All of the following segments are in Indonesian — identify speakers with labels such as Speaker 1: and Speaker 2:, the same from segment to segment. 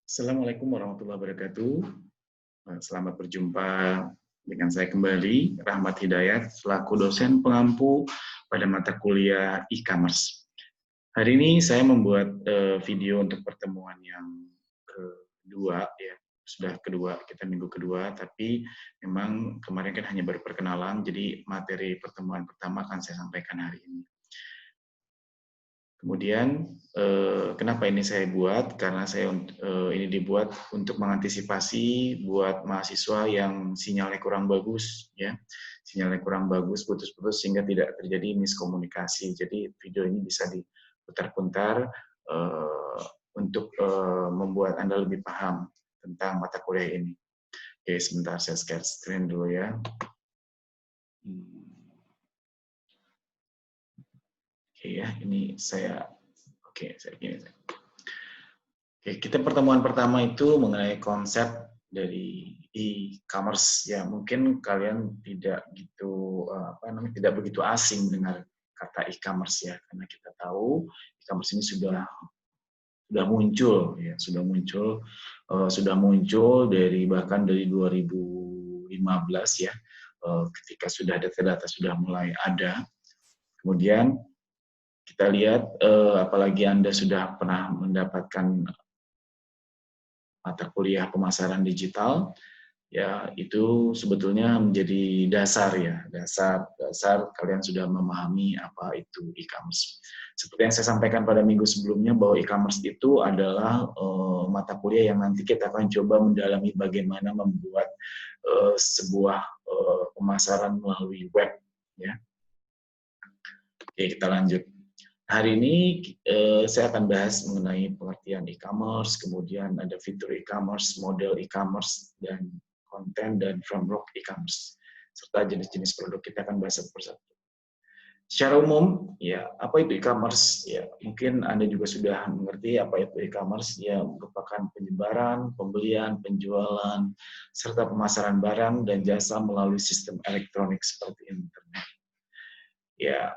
Speaker 1: Assalamualaikum warahmatullahi wabarakatuh. Selamat berjumpa dengan saya kembali, Rahmat Hidayat, selaku dosen pengampu pada mata kuliah e-commerce. Hari ini saya membuat video untuk pertemuan yang kedua, ya sudah kedua, kita minggu kedua, tapi memang kemarin kan hanya baru perkenalan, jadi materi pertemuan pertama akan saya sampaikan hari ini. Kemudian, kenapa ini saya buat? Karena ini dibuat untuk mengantisipasi buat mahasiswa yang sinyalnya kurang bagus, ya, sinyalnya kurang bagus, putus-putus sehingga tidak terjadi miskomunikasi. Jadi video ini bisa diputar-putar untuk membuat Anda lebih paham tentang mata kuliah ini. Oke, sebentar saya share screen dulu ya. Oke ya, ini saya gini. Oke, kita pertemuan pertama itu mengenai konsep dari e-commerce. Ya, mungkin kalian tidak tidak begitu asing dengar kata e-commerce ya, karena kita tahu e-commerce ini sudah muncul ya, sudah muncul bahkan dari 2015 ya, ketika sudah data-data sudah mulai ada. Kemudian kita lihat, apalagi Anda sudah pernah mendapatkan mata kuliah pemasaran digital, ya itu sebetulnya menjadi dasar kalian sudah memahami apa itu e-commerce. Seperti yang saya sampaikan pada minggu sebelumnya bahwa e-commerce itu adalah mata kuliah yang nanti kita akan coba mendalami bagaimana membuat sebuah pemasaran melalui web, ya. Oke, kita lanjut. Hari ini saya akan bahas mengenai pengertian e-commerce, kemudian ada fitur e-commerce, model e-commerce, dan konten dan framework e-commerce, serta jenis-jenis produk. Kita akan bahas satu persatu. Secara umum, ya apa itu e-commerce? Ya mungkin Anda juga sudah mengerti apa itu e-commerce. Ya merupakan penyebaran, pembelian, penjualan, serta pemasaran barang dan jasa melalui sistem elektronik seperti internet. Ya,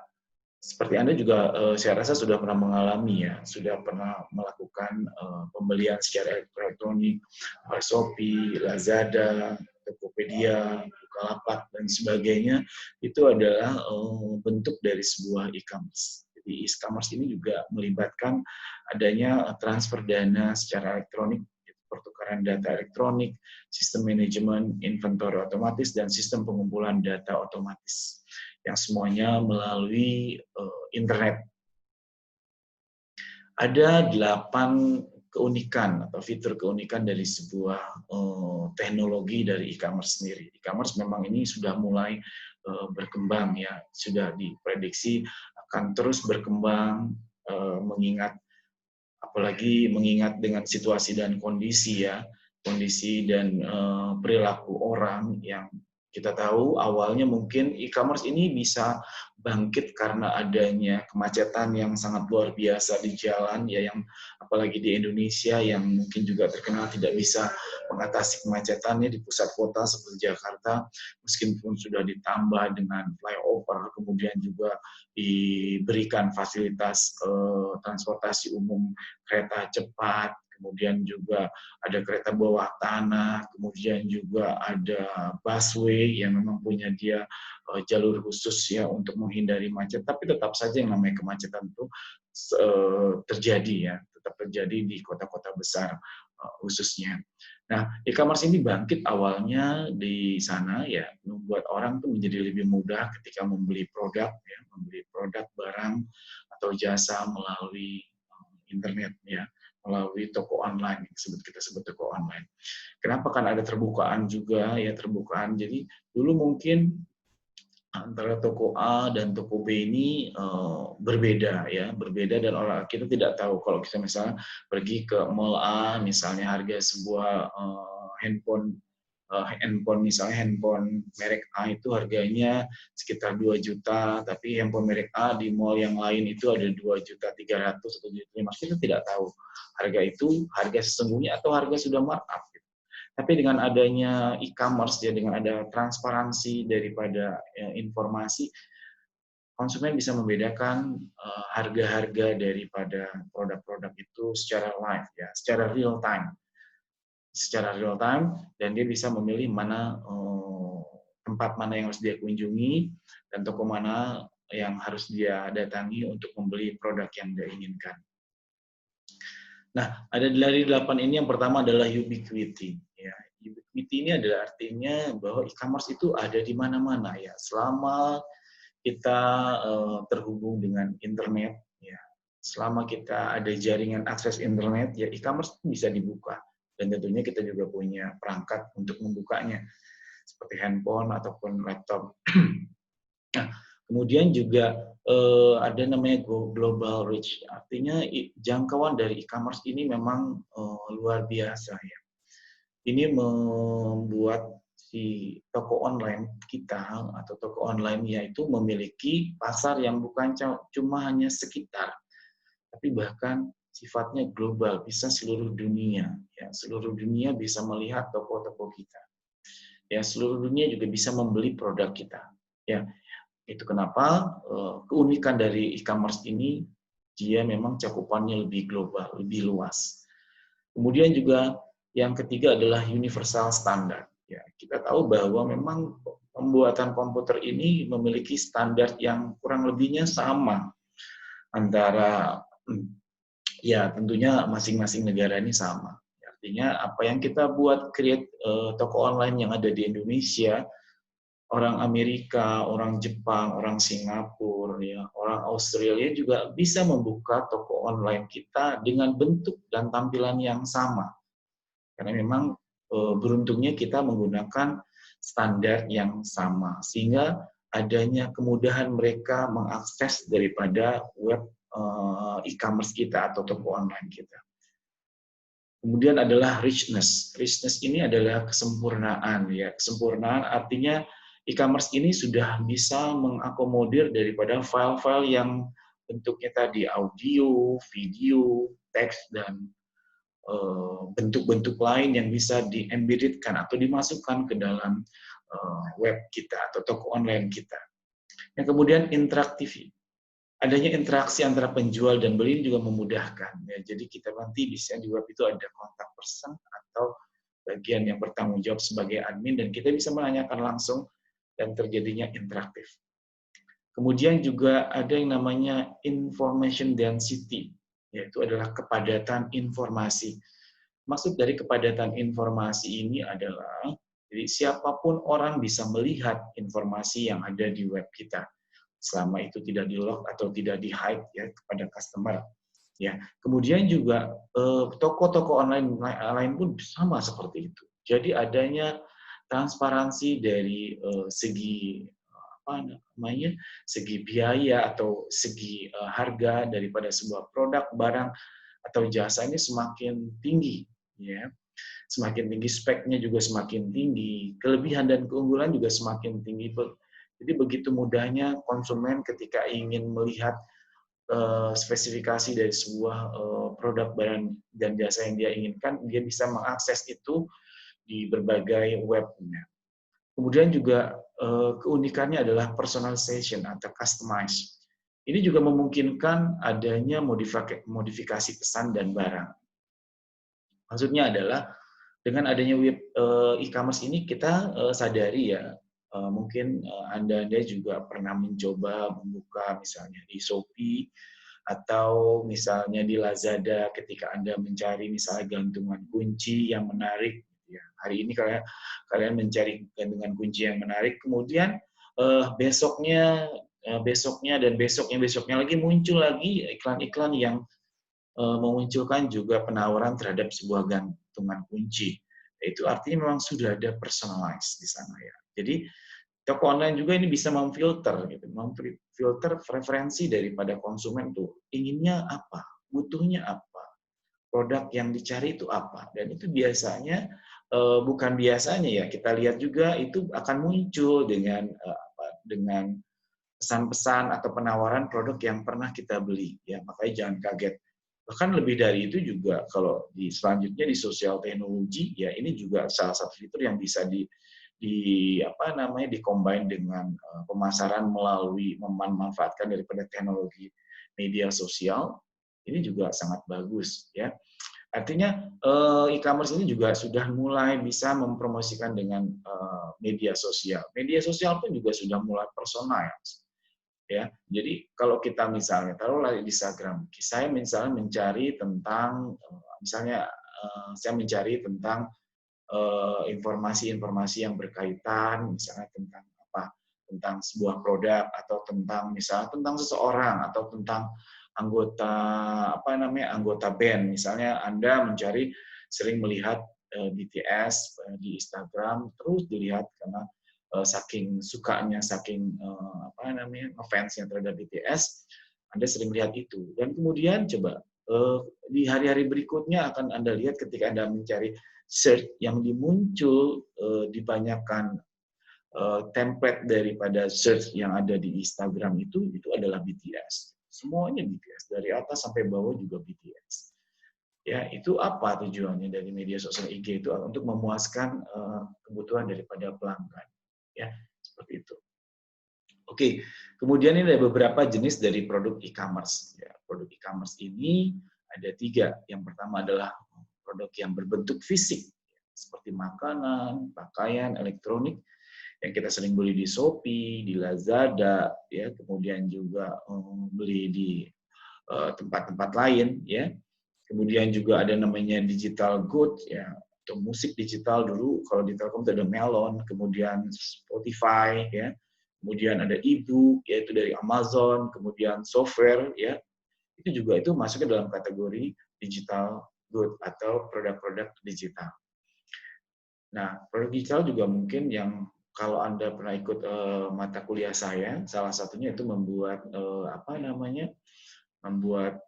Speaker 1: seperti Anda juga, saya rasa sudah pernah mengalami ya, sudah pernah melakukan pembelian secara elektronik, Shopee, Lazada, Tokopedia, Bukalapak, dan sebagainya, itu adalah bentuk dari sebuah e-commerce. Jadi e-commerce ini juga melibatkan adanya transfer dana secara elektronik, pertukaran data elektronik, sistem manajemen inventory otomatis, dan sistem pengumpulan data otomatis, yang semuanya melalui internet. Ada 8 keunikan atau fitur keunikan dari sebuah teknologi dari e-commerce sendiri. E-commerce memang ini sudah mulai berkembang ya, sudah diprediksi akan terus berkembang, apalagi mengingat dengan situasi dan kondisi ya, kondisi dan perilaku orang yang kita tahu awalnya mungkin e-commerce ini bisa bangkit karena adanya kemacetan yang sangat luar biasa di jalan ya, yang apalagi di Indonesia yang mungkin juga terkenal tidak bisa mengatasi kemacetannya di pusat kota seperti Jakarta, meskipun sudah ditambah dengan flyover, kemudian juga diberikan fasilitas transportasi umum, kereta cepat, kemudian juga ada kereta bawah tanah, kemudian juga ada busway yang memang punya dia jalur khusus ya untuk menghindari macet, tapi tetap saja yang namanya kemacetan itu terjadi ya, tetap terjadi di kota-kota besar khususnya. Nah, e-commerce ini bangkit awalnya di sana ya, membuat orang tuh menjadi lebih mudah ketika membeli produk ya, membeli produk barang atau jasa melalui internet ya, melalui toko online, kita sebut toko online. Kenapa? Kan ada terbukaan juga ya, terbukaan. Jadi dulu mungkin antara toko A dan toko B ini berbeda ya, berbeda, dan orang kita tidak tahu kalau kita misalnya pergi ke mall A, misalnya harga sebuah handphone misalnya handphone merek A itu harganya sekitar 2 juta, tapi handphone merek A di mall yang lain itu ada 2.300.000 atau 2.500.000. Kita tidak tahu harga itu harga sesungguhnya atau harga sudah markup. Tapi dengan adanya e-commerce ya, dengan ada transparansi daripada informasi, konsumen bisa membedakan harga-harga daripada produk-produk itu secara live ya, secara real time. secara real time, dan dia bisa memilih mana tempat mana yang harus dia kunjungi dan toko mana yang harus dia datangi untuk membeli produk yang dia inginkan. Nah, ada dari 8 ini, yang pertama adalah ubiquity. Ya, ubiquity ini adalah artinya bahwa e-commerce itu ada di mana-mana ya. Selama kita terhubung dengan internet, ya, selama kita ada jaringan akses internet, ya e-commerce bisa dibuka. Dan tentunya kita juga punya perangkat untuk membukanya, seperti handphone ataupun laptop. Nah, kemudian juga ada namanya global reach, artinya jangkauan dari e-commerce ini memang luar biasa ya. Ini membuat si toko online kita atau toko online yaitu memiliki pasar yang bukan cuma hanya sekitar, tapi bahkan sifatnya global, bisa seluruh dunia. Ya, seluruh dunia bisa melihat toko-toko kita. Ya, seluruh dunia juga bisa membeli produk kita. Ya, itu kenapa keunikan dari e-commerce ini, dia memang cakupannya lebih global, lebih luas. Kemudian juga yang ketiga adalah universal standard. Ya, kita tahu bahwa memang pembuatan komputer ini memiliki standar yang kurang lebihnya sama antara ya tentunya masing-masing negara ini sama. Artinya apa yang kita buat create toko online yang ada di Indonesia, orang Amerika, orang Jepang, orang Singapura, ya, orang Australia juga bisa membuka toko online kita dengan bentuk dan tampilan yang sama. Karena memang beruntungnya kita menggunakan standar yang sama, sehingga adanya kemudahan mereka mengakses daripada web e-commerce kita atau toko online kita. Kemudian adalah richness. Richness ini adalah kesempurnaan. Ya, kesempurnaan artinya e-commerce ini sudah bisa mengakomodir daripada file-file yang bentuknya tadi audio, video, teks, dan bentuk-bentuk lain yang bisa di-embeddedkan atau dimasukkan ke dalam web kita atau toko online kita. Yang kemudian interaktif. Adanya interaksi antara penjual dan beli juga memudahkan. Ya, jadi kita nanti bisa di web itu ada kontak person atau bagian yang bertanggung jawab sebagai admin, dan kita bisa menanyakan langsung dan terjadinya interaktif. Kemudian juga ada yang namanya information density, yaitu adalah kepadatan informasi. Maksud dari kepadatan informasi ini adalah jadi siapapun orang bisa melihat informasi yang ada di web kita, selama itu tidak di-lock atau tidak di-hide ya kepada customer. Ya, kemudian juga toko-toko online lain pun sama seperti itu. Jadi adanya transparansi dari segi apa namanya, segi biaya atau segi harga daripada sebuah produk, barang atau jasa ini semakin tinggi, ya. Semakin tinggi, speknya juga semakin tinggi, kelebihan dan keunggulan juga semakin tinggi. Jadi begitu mudahnya konsumen ketika ingin melihat spesifikasi dari sebuah produk, barang, dan jasa yang dia inginkan, dia bisa mengakses itu di berbagai webnya. Kemudian juga keunikannya adalah personalization atau customize. Ini juga memungkinkan adanya modifikasi pesan dan barang. Maksudnya adalah dengan adanya web e-commerce ini kita sadari ya, mungkin Anda juga pernah mencoba membuka misalnya di Shopee atau misalnya di Lazada ketika Anda mencari misalnya gantungan kunci yang menarik. Ya, hari ini kalian mencari gantungan kunci yang menarik, kemudian besoknya dan besoknya lagi muncul lagi iklan-iklan yang memunculkan juga penawaran terhadap sebuah gantungan kunci. Itu artinya memang sudah ada personalized di sana ya. Jadi toko online juga ini bisa memfilter, gitu, memfilter preferensi daripada konsumen tuh inginnya apa, butuhnya apa, produk yang dicari itu apa, dan itu biasanya bukan biasanya ya, kita lihat juga itu akan muncul dengan pesan-pesan atau penawaran produk yang pernah kita beli ya, makanya jangan kaget. Bahkan lebih dari itu juga kalau selanjutnya di sosial teknologi ya, ini juga salah satu fitur yang bisa di-combine dengan pemasaran melalui memanfaatkan daripada teknologi media sosial. Ini juga sangat bagus ya. Artinya e-commerce ini juga sudah mulai bisa mempromosikan dengan media sosial. Media sosial pun juga sudah mulai personal, ya. Jadi kalau kita misalnya taruhlah di Instagram, saya misalnya mencari tentang misalnya saya mencari tentang informasi-informasi yang berkaitan misalnya tentang apa? Tentang sebuah produk atau tentang misalnya tentang seseorang atau tentang anggota apa namanya? Anggota band. Misalnya Anda mencari sering melihat BTS di Instagram terus dilihat karena saking sukanya, saking apa namanya, ngefansnya terhadap BTS, Anda sering melihat itu. Dan kemudian coba di hari-hari berikutnya akan Anda lihat ketika Anda mencari search yang dimuncul dibanyakan template daripada search yang ada di Instagram itu adalah BTS. Semuanya BTS dari atas sampai bawah juga BTS. Ya, itu apa tujuannya dari media sosial IG itu untuk memuaskan kebutuhan daripada pelanggan. Ya, seperti itu. Oke, kemudian ini ada beberapa jenis dari produk e-commerce. Ya, produk e-commerce ini ada 3. Yang pertama adalah produk yang berbentuk fisik, seperti makanan, pakaian, elektronik, yang kita sering beli di Shopee, di Lazada, ya, kemudian juga beli di tempat-tempat lain, ya. Kemudian juga ada namanya digital goods, ya, atau musik digital dulu. Kalau di Telkom itu ada Melon, kemudian Spotify, ya. Kemudian ada e-book, yaitu dari Amazon, kemudian software, ya. Itu juga itu masuknya dalam kategori digital good atau produk-produk digital. Nah, produk digital juga mungkin yang kalau Anda pernah ikut mata kuliah saya, salah satunya itu membuat apa namanya? Membuat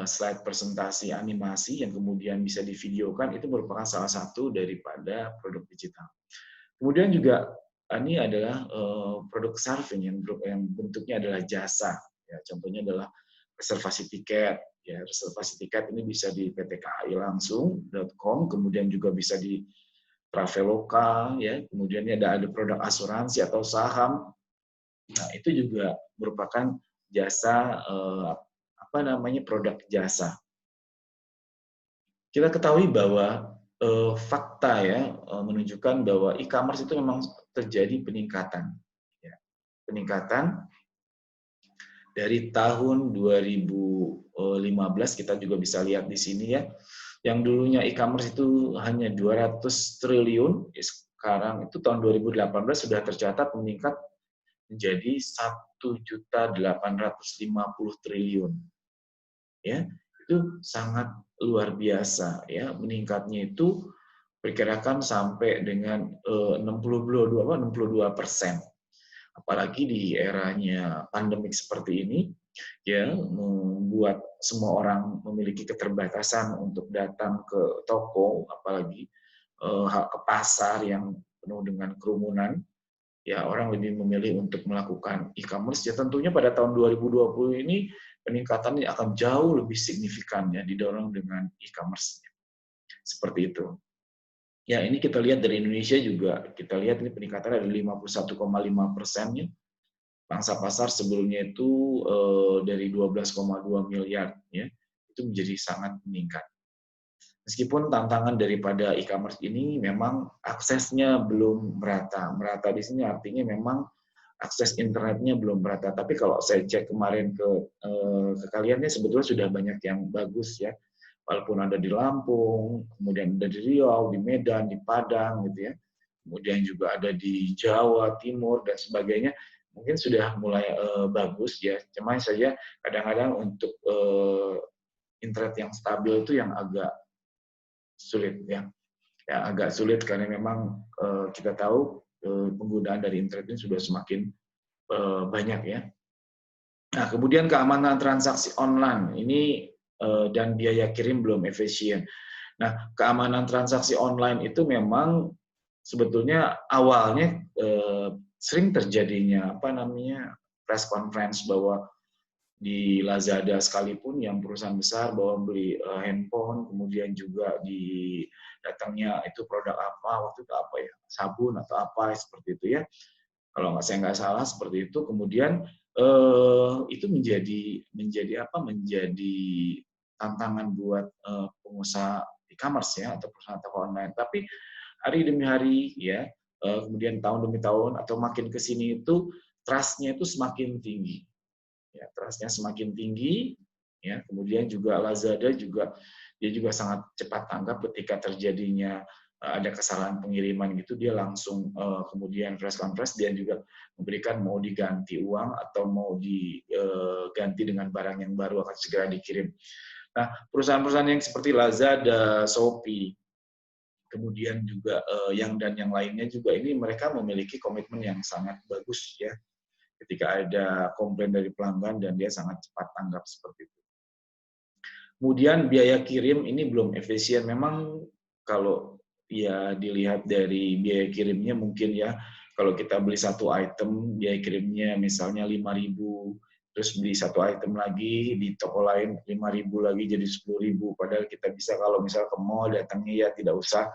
Speaker 1: slide presentasi animasi yang kemudian bisa divideokan, itu merupakan salah satu daripada produk digital. Kemudian juga ini adalah produk surfing yang bentuknya adalah jasa. Ya, contohnya adalah reservasi tiket. Ya, reservasi tiket ini bisa di PT KAI langsung.com, kemudian juga bisa di Traveloka, ya, kemudian ada produk asuransi atau saham. Nah, itu juga merupakan jasa apa namanya, produk jasa. Kita ketahui bahwa fakta ya menunjukkan bahwa e-commerce itu memang terjadi peningkatan. Ya, peningkatan dari tahun 2015 kita juga bisa lihat di sini ya. Yang dulunya e-commerce itu hanya 200 triliun, sekarang itu tahun 2018 sudah tercatat meningkat menjadi 1.850 triliun. Ya, itu sangat luar biasa ya, meningkatnya itu perkirakan sampai dengan 62%. Apalagi di eranya pandemik seperti ini, ya, membuat semua orang memiliki keterbatasan untuk datang ke toko, apalagi ke pasar yang penuh dengan kerumunan. Ya, orang lebih memilih untuk melakukan e-commerce. Ya, tentunya pada tahun 2020 ini peningkatannya akan jauh lebih signifikan ya, didorong dengan e-commerce. Seperti itu. Ya, ini kita lihat dari Indonesia juga, kita lihat ini peningkatannya ada 51,5%-nya. Pangsa pasar sebelumnya itu dari 12,2 miliar, ya, itu menjadi sangat meningkat. Meskipun tantangan daripada e-commerce ini memang aksesnya belum merata. Merata di sini artinya memang akses internetnya belum merata. Tapi kalau saya cek kemarin ke kaliannya sebetulnya sudah banyak yang bagus ya. Walaupun ada di Lampung, kemudian ada di Riau, di Medan, di Padang gitu ya. Kemudian juga ada di Jawa Timur dan sebagainya. Mungkin sudah mulai bagus ya. Cuma saja kadang-kadang untuk internet yang stabil itu yang agak sulit ya. Ya agak sulit karena memang kita tahu penggunaan dari internet ini sudah semakin banyak ya. Nah, kemudian keamanan transaksi online ini dan biaya kirim belum efisien. Nah, keamanan transaksi online itu memang sebetulnya awalnya sering terjadinya apa namanya press conference bahwa di Lazada sekalipun yang perusahaan besar bahwa beli handphone, kemudian juga di datangnya itu produk apa, waktu itu apa ya, sabun atau apa seperti itu ya. Kalau saya nggak salah seperti itu, kemudian itu menjadi apa? Menjadi tantangan buat pengusaha e-commerce ya atau perusahaan toko online. Tapi hari demi hari ya, kemudian tahun demi tahun atau makin ke sini itu trust-nya itu semakin tinggi. Ya, trust-nya semakin tinggi ya. Kemudian juga Lazada juga dia juga sangat cepat tanggap ketika terjadinya ada kesalahan pengiriman gitu, dia langsung kemudian press conference, dia juga memberikan mau diganti uang atau mau diganti dengan barang yang baru akan segera dikirim. Nah, perusahaan-perusahaan yang seperti Lazada, Shopee, kemudian juga yang lainnya juga ini mereka memiliki komitmen yang sangat bagus ya. Ketika ada komplain dari pelanggan dan dia sangat cepat tanggap seperti itu. Kemudian biaya kirim ini belum efisien. Memang kalau ya dilihat dari biaya kirimnya mungkin ya, kalau kita beli satu item, biaya kirimnya misalnya 5.000, terus beli satu item lagi di toko lain 5.000 lagi jadi 10.000. Padahal kita bisa kalau misal ke mall datangnya ya tidak usah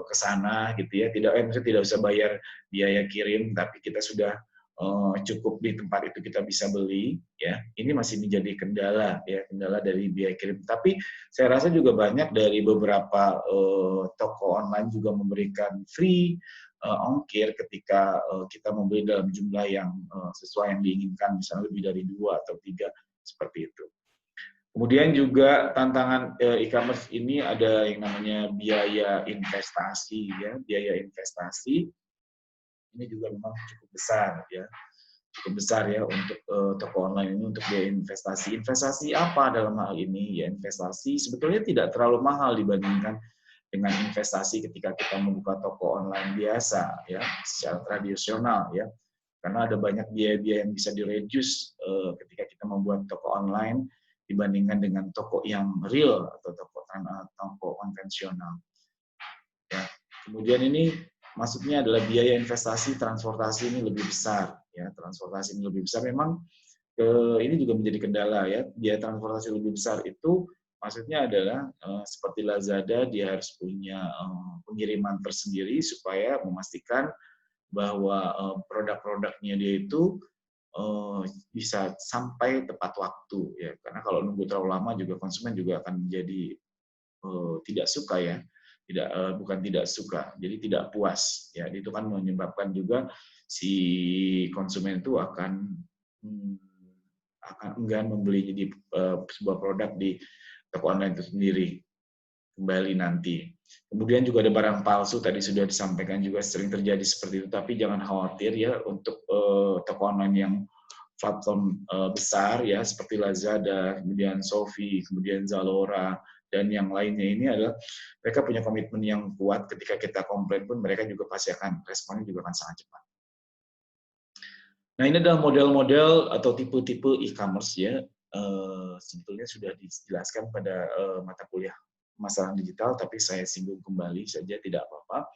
Speaker 1: ke sana gitu ya, tidak usah bayar biaya kirim, tapi kita sudah cukup di tempat itu kita bisa beli ya. Ini masih menjadi kendala ya, kendala dari biaya kirim. Tapi saya rasa juga banyak dari beberapa toko online juga memberikan free ongkir ketika kita membeli dalam jumlah yang sesuai yang diinginkan, misalnya lebih dari 2 atau 3 seperti itu. Kemudian juga tantangan e-commerce ini ada yang namanya biaya investasi ya, biaya investasi ini juga memang cukup besar ya. Cukup besar ya untuk toko online ini untuk biaya investasi. Investasi apa dalam hal ini? Ya investasi sebetulnya tidak terlalu mahal dibandingkan dengan investasi ketika kita membuka toko online biasa ya, secara tradisional ya. Karena ada banyak biaya-biaya yang bisa direduce ketika kita membuat toko online dibandingkan dengan toko yang real atau toko konvensional. Ya. Kemudian ini maksudnya adalah biaya investasi transportasi ini lebih besar ya, transportasi ini lebih besar. Memang ini juga menjadi kendala ya, biaya transportasi lebih besar itu maksudnya adalah seperti Lazada dia harus punya pengiriman tersendiri supaya memastikan bahwa produk-produknya dia itu bisa sampai tepat waktu ya, karena kalau nunggu terlalu lama juga konsumen juga akan menjadi tidak suka ya, bukan tidak suka, jadi tidak puas ya. Itu kan menyebabkan juga si konsumen itu akan enggan membeli jadi sebuah produk di toko online itu sendiri kembali nanti. Kemudian juga ada barang palsu, tadi sudah disampaikan juga sering terjadi seperti itu, tapi jangan khawatir ya untuk toko online yang platform besar ya seperti Lazada, kemudian Shopee, kemudian Zalora, dan yang lainnya ini adalah mereka punya komitmen yang kuat. Ketika kita komplain pun mereka juga pasti akan responnya juga akan sangat cepat. Nah ini adalah model-model atau tipe-tipe e-commerce ya, sebetulnya sudah dijelaskan pada mata kuliah pemasaran digital, tapi saya singgung kembali saja tidak apa-apa.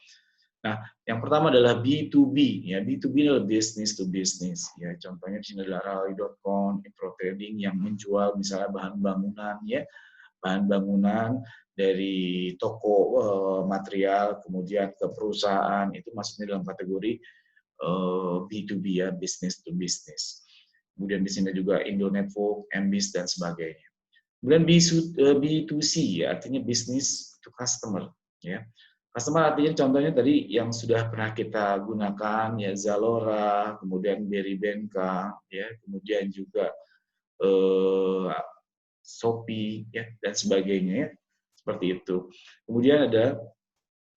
Speaker 1: Nah, yang pertama adalah B2B ya. B2B adalah business to business ya. Contohnya di sini adalah Rally.com, Impro Trading yang menjual misalnya bahan bangunan ya. Bahan bangunan dari toko material kemudian ke perusahaan, itu masuknya dalam kategori B2B ya, business to business. Kemudian di sini juga Indonetwork, MBIS dan sebagainya. Kemudian B2C ya, artinya business to customer ya. Customer artinya contohnya tadi yang sudah pernah kita gunakan ya, Zalora, kemudian Berrybenka ya, kemudian juga Shopee ya dan sebagainya ya. Seperti itu. Kemudian ada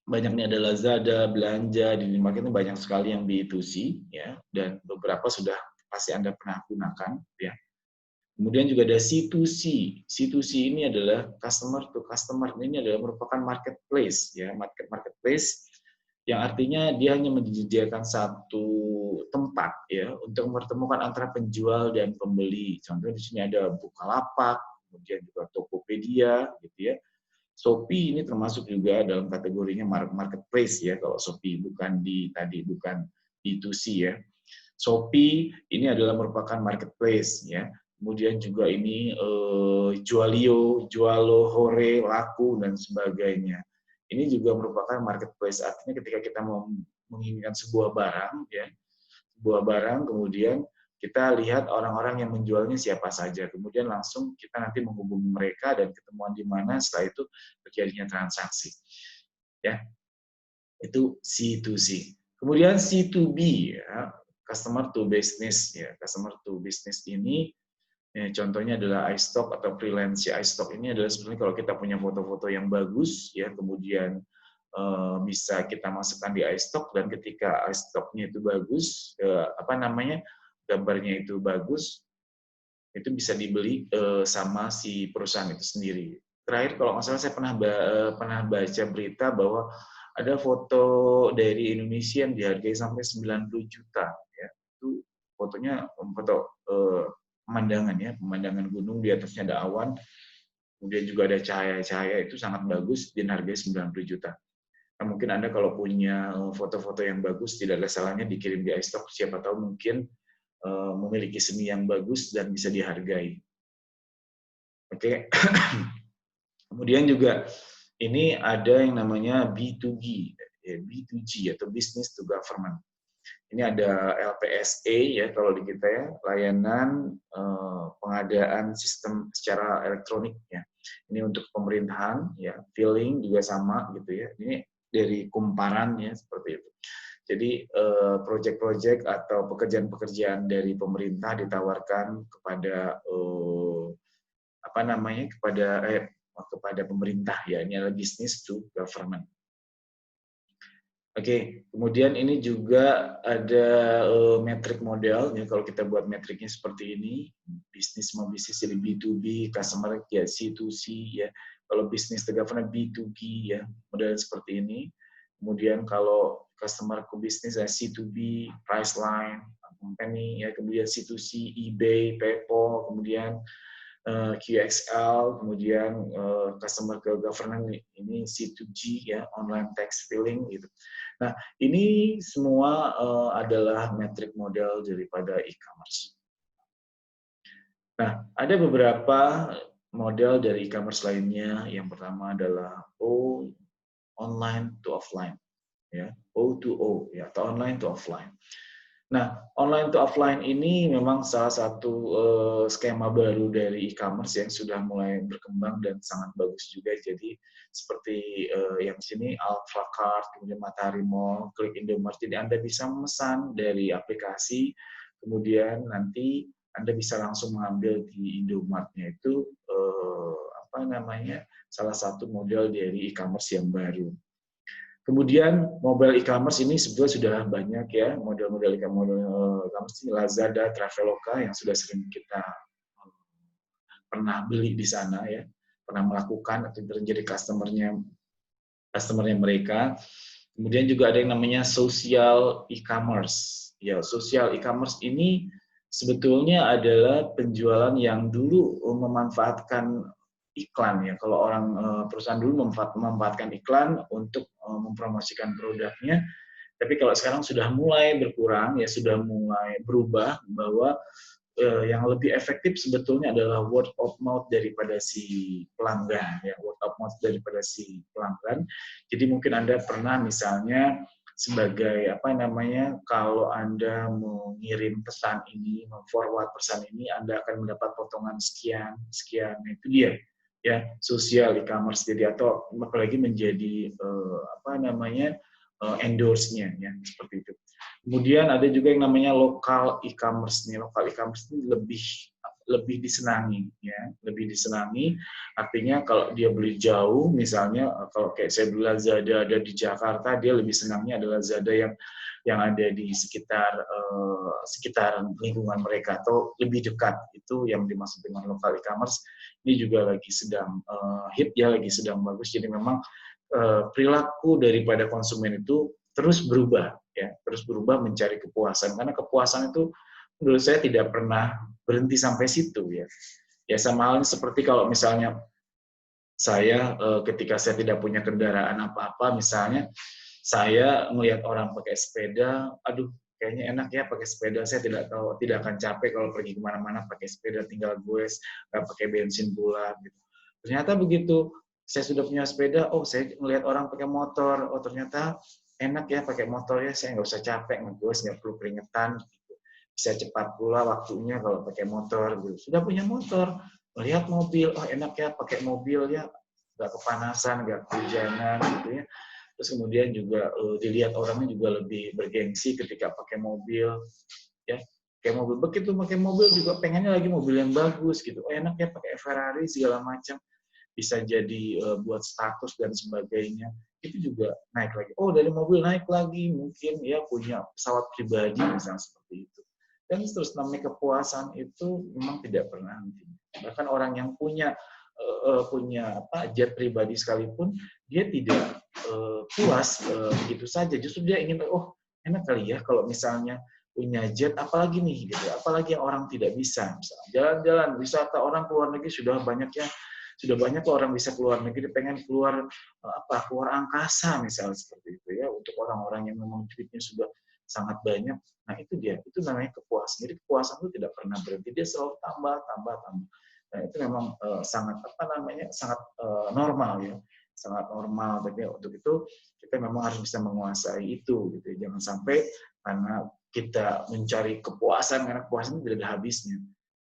Speaker 1: banyaknya ada Lazada, belanja di market itu banyak sekali yang B2C ya, dan beberapa sudah pasti Anda pernah gunakan ya. Kemudian juga ada C2C. C2C ini adalah customer to customer. Ini adalah merupakan marketplace ya, marketplace yang artinya dia hanya menyediakan satu tempat ya untuk mempertemukan antara penjual dan pembeli. Contohnya di sini ada Bukalapak, kemudian juga Tokopedia gitu ya. Shopee ini termasuk juga dalam kategorinya marketplace ya, kalau Shopee bukan bukan B2C ya. Shopee ini adalah merupakan marketplace ya. Kemudian juga ini Jualio, Jualo, Hore, Laku dan sebagainya. Ini juga merupakan marketplace, artinya ketika kita mau menginginkan sebuah barang ya, sebuah barang kemudian kita lihat orang-orang yang menjualnya siapa saja. Kemudian langsung kita nanti menghubungi mereka dan ketemuan di mana, setelah itu terjadinya transaksi. Ya, itu C2C. Kemudian C2B, ya, customer to business. Ya, customer to business ini contohnya adalah iStock atau freelance. Ya, iStock ini adalah sebenarnya kalau kita punya foto-foto yang bagus, ya, kemudian bisa kita masukkan di iStock, dan ketika iStock-nya itu bagus, gambarnya itu bagus, itu bisa dibeli sama si perusahaan itu sendiri. Terakhir kalau nggak salah saya pernah baca berita bahwa ada foto dari Indonesia yang dihargai sampai 90 juta. Ya, itu fotonya foto pemandangan, ya, pemandangan gunung, di atasnya ada awan, kemudian juga ada cahaya-cahaya, itu sangat bagus dan harganya 90 juta. Nah, mungkin Anda kalau punya foto-foto yang bagus, tidak ada salahnya dikirim di iStock, siapa tahu mungkin memiliki seni yang bagus dan bisa dihargai. Oke. Kemudian juga ini ada yang namanya B2G, B2G atau Business to Government. Ini ada LPSA, ya kalau di kita, ya, layanan pengadaan sistem secara elektronik, ya. Ini untuk pemerintahan, ya, filling juga sama gitu, ya. Ini dari kumparan, ya, seperti itu. Jadi proyek-proyek atau pekerjaan-pekerjaan dari pemerintah ditawarkan kepada kepada pemerintah, ya. Ini adalah business to government. Oke, kemudian ini juga ada metrik model. Ya, kalau kita buat metriknya seperti ini, bisnis sama bisnis jadi B2B, customer ya C2C, ya. Kalau bisnis to government B2G, ya, modelnya seperti ini. Kemudian kalau customer ke bisnis ya C2B, Priceline, company, ya, kemudian C2C, eBay, PayPal, kemudian QXL, kemudian customer ke government ini C2G, ya, online tax filing gitu. Nah, ini semua adalah metrik model daripada e-commerce. Nah, ada beberapa model dari e-commerce lainnya. Yang pertama adalah online to offline, ya, O2O, ya, atau online to offline. Nah, online to offline ini memang salah satu skema baru dari e-commerce yang sudah mulai berkembang dan sangat bagus juga. Jadi seperti yang di sini Alfacart, kemudian Matahari Mall, Klik Indomart. Jadi Anda bisa memesan dari aplikasi, kemudian nanti Anda bisa langsung mengambil di Indomartnya. Itu salah satu model dari e-commerce yang baru. Kemudian mobile e-commerce ini sebetulnya sudah banyak, ya, model-model e-commerce ini, Lazada, Traveloka yang sudah sering kita pernah beli di sana, ya, pernah melakukan atau menjadi customer-nya mereka. Kemudian juga ada yang namanya social e-commerce. Ya, social e-commerce ini sebetulnya adalah penjualan yang dulu memanfaatkan iklan, ya. Kalau orang perusahaan dulu memanfaatkan iklan untuk mempromosikan produknya, tapi kalau sekarang sudah mulai berkurang, ya, sudah mulai berubah bahwa yang lebih efektif sebetulnya adalah word of mouth daripada si pelanggan, ya, word of mouth daripada si pelanggan. Jadi mungkin Anda pernah misalnya sebagai kalau Anda mengirim pesan ini, memforward pesan ini, Anda akan mendapat potongan sekian, itu dia, ya, social e-commerce. Jadi atau apalagi menjadi endorse-nya, ya, seperti itu. Kemudian ada juga yang namanya lokal e-commerce. Lokal e-commerce ini lebih disenangi, ya, lebih disenangi. Artinya kalau dia beli jauh, misalnya kalau kayak saya beli Lazada ada di Jakarta, dia lebih senangnya adalah Lazada yang ada di sekitar lingkungan mereka atau lebih dekat. Itu yang dimaksud dengan lokal e-commerce. Ini juga lagi sedang hit, ya, lagi sedang bagus. Jadi memang perilaku daripada konsumen itu terus berubah, ya, terus berubah mencari kepuasan, karena kepuasan itu menurut saya tidak pernah berhenti sampai situ, ya. Ya, sama halnya seperti kalau misalnya saya ketika saya tidak punya kendaraan apa-apa, misalnya saya melihat orang pakai sepeda, aduh kayaknya enak ya pakai sepeda, saya tidak akan capek kalau pergi kemana-mana pakai sepeda, tinggal goes, nggak pakai bensin pula gitu. Ternyata begitu saya sudah punya sepeda, oh saya melihat orang pakai motor, oh ternyata enak ya pakai motor, ya, saya nggak usah capek, ngegoes, nggak perlu keringetan. Gitu. bisa cepat pula waktunya kalau pakai motor. Gitu. Sudah punya motor, melihat mobil, oh enak ya pakai mobil ya, nggak kepanasan, nggak kehujanan gitu ya. Terus kemudian juga dilihat orangnya juga lebih bergengsi ketika pakai mobil, ya. Kayak mobil, begitu pakai mobil juga pengennya lagi mobil yang bagus gitu. Oh enak ya pakai Ferrari segala macam, bisa jadi buat status dan sebagainya. Itu juga naik lagi. Oh dari mobil naik lagi, mungkin ya punya pesawat pribadi misalnya seperti itu. Dan terus namanya kepuasan itu memang tidak pernah henti. Bahkan orang yang punya jet pribadi sekalipun, dia tidak puas begitu saja. Justru dia ingin, oh enak kali ya kalau misalnya punya jet, apalagi nih gitu, apalagi yang orang tidak bisa. Misalnya jalan-jalan, wisata, orang keluar negeri sudah banyak orang bisa keluar negeri, pengen keluar keluar angkasa misalnya seperti itu ya, untuk orang-orang yang memang duitnya sudah sangat banyak. Nah itu dia, itu namanya kepuasan. Jadi kepuasan itu tidak pernah berhenti, dia selalu tambah. Nah itu memang sangat normal ya, sangat normal. Tapi untuk itu kita memang harus bisa menguasai itu gitu. Jangan sampai karena kita mencari kepuasan, karena kepuasan itu tidak ada habisnya.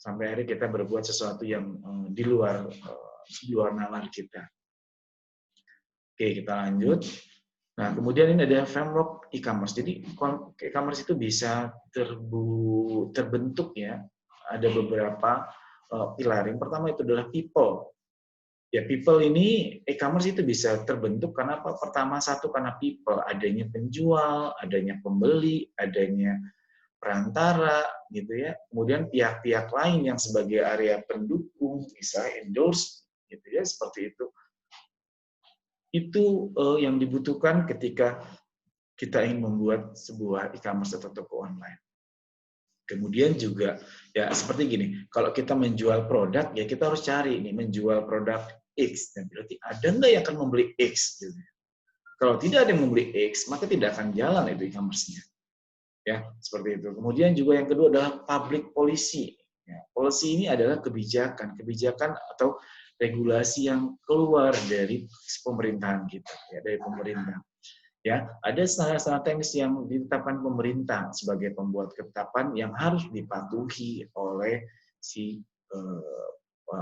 Speaker 1: Sampai akhirnya kita berbuat sesuatu yang di luar nalar kita. Oke, kita lanjut. Nah, kemudian ini ada framework e-commerce. Jadi, e-commerce itu bisa terbentuk ya. Ada beberapa pilar. Yang pertama itu adalah people. Ya, people ini e-commerce itu bisa terbentuk karena apa? Pertama karena people, adanya penjual, adanya pembeli, adanya perantara gitu ya. Kemudian pihak-pihak lain yang sebagai area pendukung, misalnya endorse gitu ya, seperti itu. Itu yang dibutuhkan ketika kita ingin membuat sebuah e-commerce atau toko online. Kemudian juga ya seperti gini, kalau kita menjual produk ya kita harus cari ini menjual produk X, dan berarti ada nggak yang akan membeli X? Gitu. Kalau tidak ada yang membeli X, maka tidak akan jalan itu e-commerce-nya. Ya, seperti itu. Kemudian juga yang kedua adalah public policy. Ya, policy ini adalah kebijakan atau regulasi yang keluar dari pemerintahan kita, ya, dari pemerintah. Ya, ada standar-standar teknis yang ditetapkan pemerintah sebagai pembuat ketetapan yang harus dipatuhi oleh si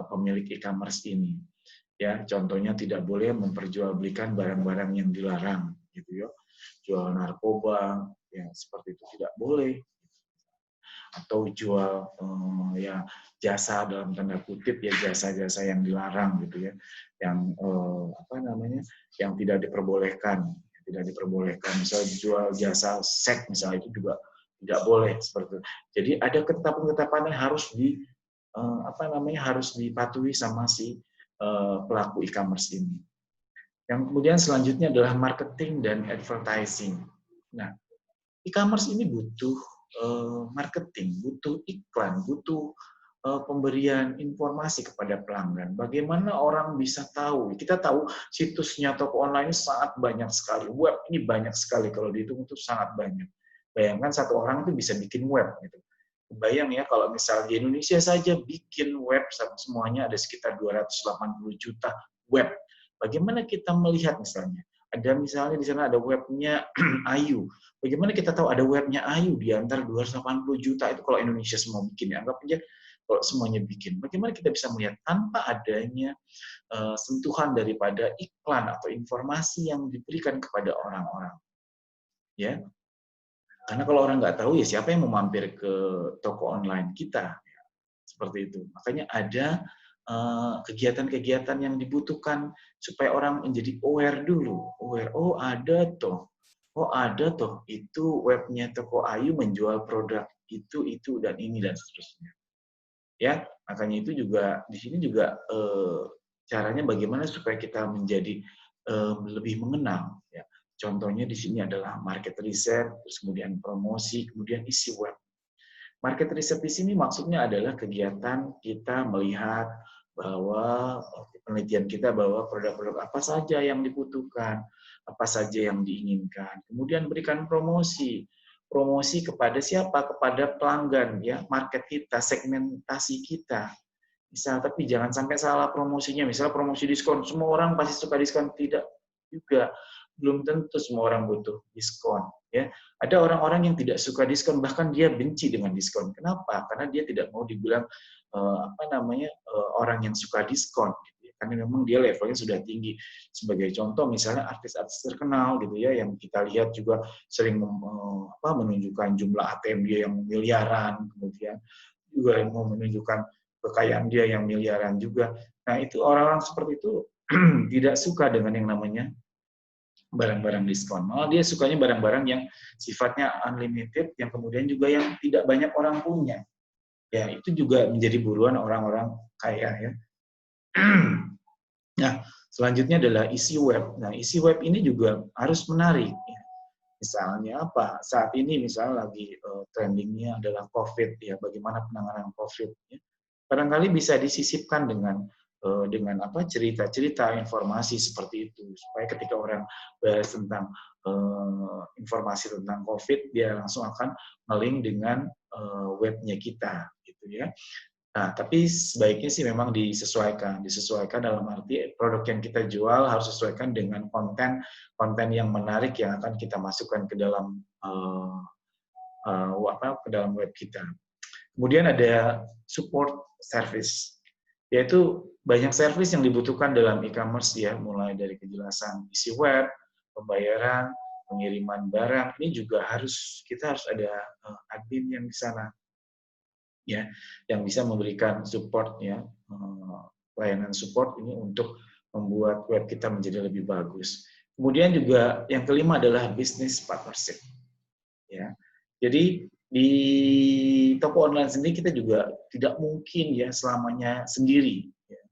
Speaker 1: pemilik e-commerce ini. Ya, contohnya tidak boleh memperjualbelikan barang-barang yang dilarang, gitu ya. Jual narkoba, ya seperti itu tidak boleh. Atau jual ya jasa dalam tanda kutip ya jasa-jasa yang dilarang gitu ya, yang yang tidak diperbolehkan, misalnya jual jasa seks misalnya, itu juga tidak boleh seperti itu. Jadi ada ketetapan-ketetapan yang harus harus dipatuhi sama si pelaku e-commerce ini. Yang kemudian selanjutnya adalah marketing dan advertising. Nah, e-commerce ini butuh marketing, butuh iklan, butuh pemberian informasi kepada pelanggan. Bagaimana orang bisa tahu? Kita tahu situsnya toko online sangat banyak sekali. Web ini banyak sekali, kalau dihitung itu sangat banyak. Bayangkan satu orang itu bisa bikin web. Gitu. Bayang ya kalau misal di Indonesia saja bikin web semuanya ada sekitar 280 juta web. Bagaimana kita melihat misalnya? Ada misalnya di sana ada webnya Ayu. Bagaimana kita tahu ada webnya Ayu di antara 280 juta itu kalau Indonesia semua bikin? Ya, anggap aja kalau semuanya bikin. Bagaimana kita bisa melihat tanpa adanya sentuhan daripada iklan atau informasi yang diberikan kepada orang-orang? Ya, karena kalau orang nggak tahu ya siapa yang mau mampir ke toko online kita? Ya, seperti itu. Makanya ada kegiatan-kegiatan yang dibutuhkan supaya orang menjadi aware dulu. Aware, oh ada toh itu webnya toko Ayu menjual produk itu dan ini dan seterusnya. Ya, makanya itu juga di sini juga caranya bagaimana supaya kita menjadi lebih mengenal. Ya. Contohnya di sini adalah market research, terus kemudian promosi, kemudian isi web. Market research di sini maksudnya adalah kegiatan kita melihat bahwa penelitian kita bahwa produk-produk apa saja yang dibutuhkan, apa saja yang diinginkan. Kemudian berikan promosi. Promosi kepada siapa? Kepada pelanggan, ya, market kita, segmentasi kita. Misal, tapi jangan sampai salah promosinya. Misal promosi diskon, semua orang pasti suka diskon, tidak juga. belum tentu semua orang butuh diskon. Ya, ada orang-orang yang tidak suka diskon, bahkan dia benci dengan diskon. Kenapa? Karena dia tidak mau dibilang orang yang suka diskon. Gitu ya. Karena memang dia levelnya sudah tinggi. Sebagai contoh, misalnya artis-artis terkenal gitu ya, yang kita lihat juga sering menunjukkan jumlah ATM dia yang miliaran, kemudian juga mau menunjukkan kekayaan dia yang miliaran juga. Nah, itu orang-orang seperti itu tidak suka dengan yang namanya barang-barang diskon. Malah dia sukanya barang-barang yang sifatnya unlimited, yang kemudian juga yang tidak banyak orang punya. Ya, itu juga menjadi buruan orang-orang kaya ya. Nah, selanjutnya adalah isi web. Nah, isi web ini juga harus menarik. Ya. Misalnya apa? Saat ini misalnya lagi trendingnya adalah COVID ya, bagaimana penanganan COVID. Ya. Barangkali bisa disisipkan dengan cerita-cerita informasi seperti itu supaya ketika orang bahas tentang informasi tentang COVID dia langsung akan nge-link dengan webnya kita gitu ya. Nah, tapi sebaiknya sih memang disesuaikan dalam arti produk yang kita jual harus sesuaikan dengan konten yang menarik yang akan kita masukkan ke dalam ke dalam web kita. Kemudian ada support service, yaitu banyak service yang dibutuhkan dalam e-commerce ya, mulai dari kejelasan isi web, pembayaran, pengiriman barang. Ini juga kita harus ada admin yang di sana ya, yang bisa memberikan support ya, layanan support ini untuk membuat web kita menjadi lebih bagus. Kemudian juga yang kelima adalah business partnership ya. Jadi di toko online sendiri kita juga tidak mungkin ya selamanya sendiri. Ya.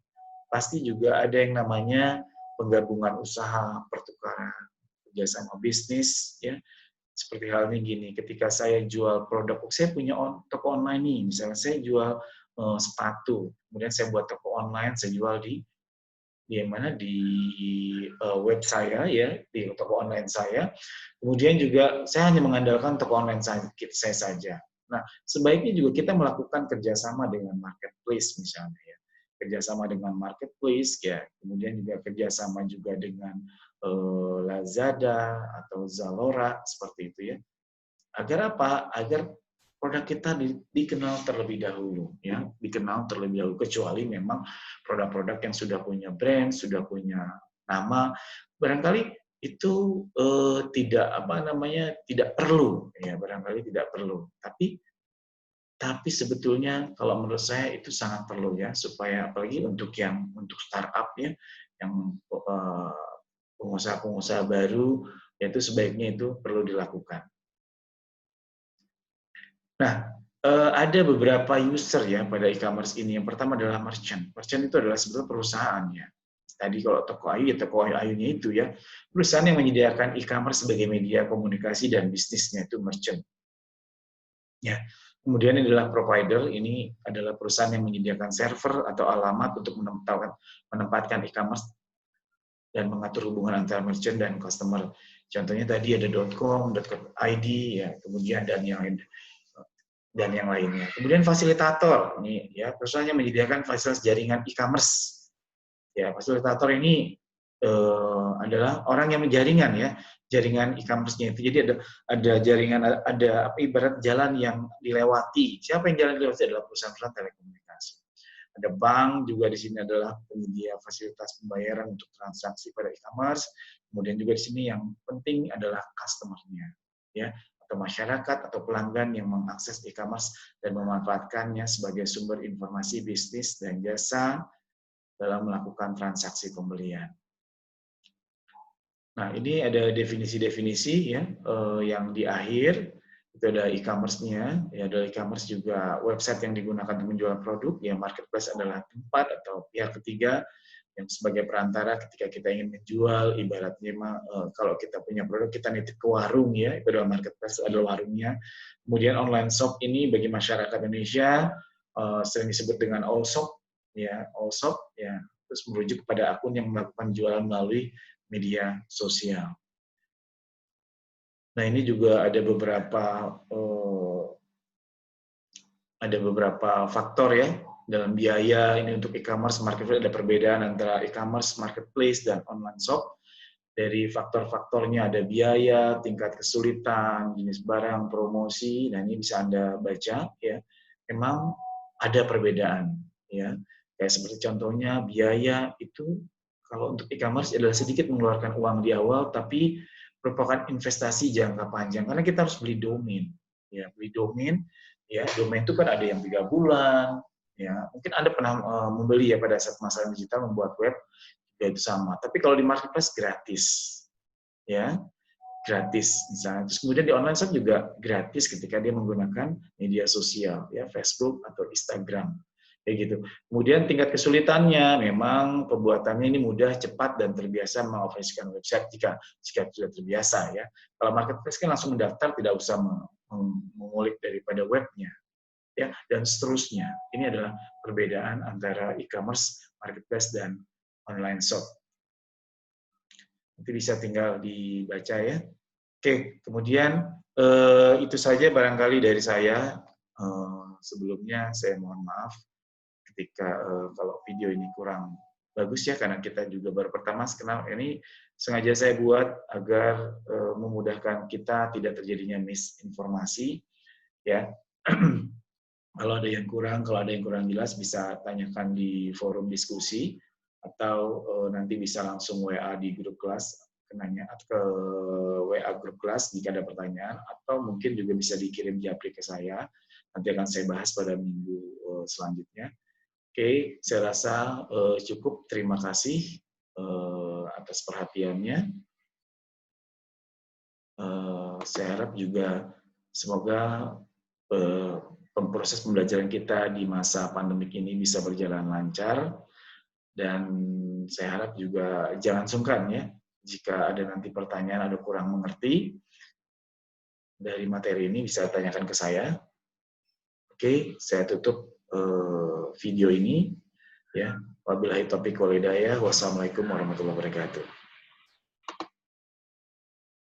Speaker 1: Pasti juga ada yang namanya penggabungan usaha, pertukaran, kerjasama bisnis ya. Seperti halnya gini, ketika saya jual produk, saya punya toko online nih, misalnya saya jual sepatu, kemudian saya buat toko online, saya jual di web saya ya, di toko online saya. Kemudian juga saya hanya mengandalkan toko online saya saja. Nah, sebaiknya juga kita melakukan kerjasama dengan marketplace misalnya ya, kerjasama dengan marketplace ya, kemudian juga kerjasama juga dengan Lazada atau Zalora seperti itu ya. Agar apa? Agar produk kita dikenal terlebih dahulu ya, dikenal terlebih dahulu, kecuali memang produk-produk yang sudah punya brand, sudah punya nama, barangkali itu tidak perlu ya, barangkali tidak perlu. Tapi sebetulnya kalau menurut saya itu sangat perlu ya, supaya apalagi untuk startup ya, yang pengusaha-pengusaha baru, yaitu sebaiknya itu perlu dilakukan. Nah, ada beberapa user ya pada e-commerce ini. Yang pertama adalah merchant. Merchant itu adalah sebetulnya perusahaan ya. Tadi kalau toko ayu, ya toko ayunya itu ya. Perusahaan yang menyediakan e-commerce sebagai media komunikasi dan bisnisnya itu merchant. Ya. Kemudian ini adalah provider. Ini adalah perusahaan yang menyediakan server atau alamat untuk menempatkan e-commerce dan mengatur hubungan antara merchant dan customer. Contohnya tadi ada .com, .id, ya, kemudian dan yang lainnya. Kemudian fasilitator, ini ya perusahaan yang menyediakan fasilitas jaringan e-commerce. Ya, fasilitator ini adalah orang yang menjaringan ya, jaringan e-commerce-nya itu. Jadi ada jaringan, ada ibarat jalan yang dilewati. Siapa yang jalan dilewati adalah perusahaan-perusahaan telekomunikasi. Ada bank juga di sini adalah penyedia fasilitas pembayaran untuk transaksi pada e-commerce. Kemudian juga di sini yang penting adalah customer-nya, ya, atau masyarakat atau pelanggan yang mengakses e-commerce dan memanfaatkannya sebagai sumber informasi bisnis dan jasa dalam melakukan transaksi pembelian. Nah, ini ada definisi-definisi ya yang di akhir. Itu ada e-commerce-nya, ya ada e-commerce juga website yang digunakan untuk menjual produk, ya marketplace adalah tempat atau pihak ketiga yang sebagai perantara ketika kita ingin menjual, ibaratnya kalau kita punya produk kita nitip ke warung ya, itu adalah marketplace, adalah warungnya. Kemudian online shop ini bagi masyarakat Indonesia sering disebut dengan all shop ya, terus merujuk kepada akun yang melakukan jualan melalui media sosial. Nah, ini juga ada beberapa faktor ya dalam biaya ini untuk e-commerce marketplace. Ada perbedaan antara e-commerce marketplace dan online shop. dari faktor-faktornya ada biaya, tingkat kesulitan, jenis barang, promosi. Nah ini bisa Anda baca ya. Memang ada perbedaan ya. Kayak seperti contohnya biaya itu kalau untuk e-commerce adalah sedikit mengeluarkan uang di awal, tapi merupakan investasi jangka panjang karena kita harus beli domain. Ya, beli domain. Ya, domain itu kan ada yang 3 bulan. Ya, mungkin Anda pernah membeli ya pada saat masa digital membuat web ya itu sama. Tapi kalau di marketplace gratis, ya gratis misalnya. Terus kemudian di online shop juga gratis ketika dia menggunakan media sosial, ya Facebook atau Instagram, kayak gitu. Kemudian tingkat kesulitannya, memang pembuatannya ini mudah, cepat dan terbiasa mengoperasikan website jika sudah terbiasa ya. Kalau marketplace kan langsung mendaftar, tidak usah mengulik daripada webnya. Ya, dan seterusnya. Ini adalah perbedaan antara e-commerce, marketplace, dan online shop. Nanti bisa tinggal dibaca ya. Oke, kemudian itu saja barangkali dari saya. Sebelumnya saya mohon maaf ketika kalau video ini kurang bagus ya, karena kita juga baru pertama kenal. Ini sengaja saya buat agar memudahkan kita tidak terjadinya misinformasi ya. Kalau ada yang kurang jelas bisa tanyakan di forum diskusi atau nanti bisa langsung WA di grup kelas, nanya ke WA grup kelas jika ada pertanyaan, atau mungkin juga bisa dikirim japri ke saya. Nanti akan saya bahas pada minggu selanjutnya. Oke, saya rasa cukup. Terima kasih atas perhatiannya. Saya harap juga semoga proses pembelajaran kita di masa pandemik ini bisa berjalan lancar, dan saya harap juga jangan sungkan ya jika ada nanti pertanyaan, ada kurang mengerti dari materi ini bisa tanyakan ke saya. Oke, saya tutup video ini ya. Wabillahi taufiq wal hidayah. Wassalamualaikum warahmatullahi wabarakatuh.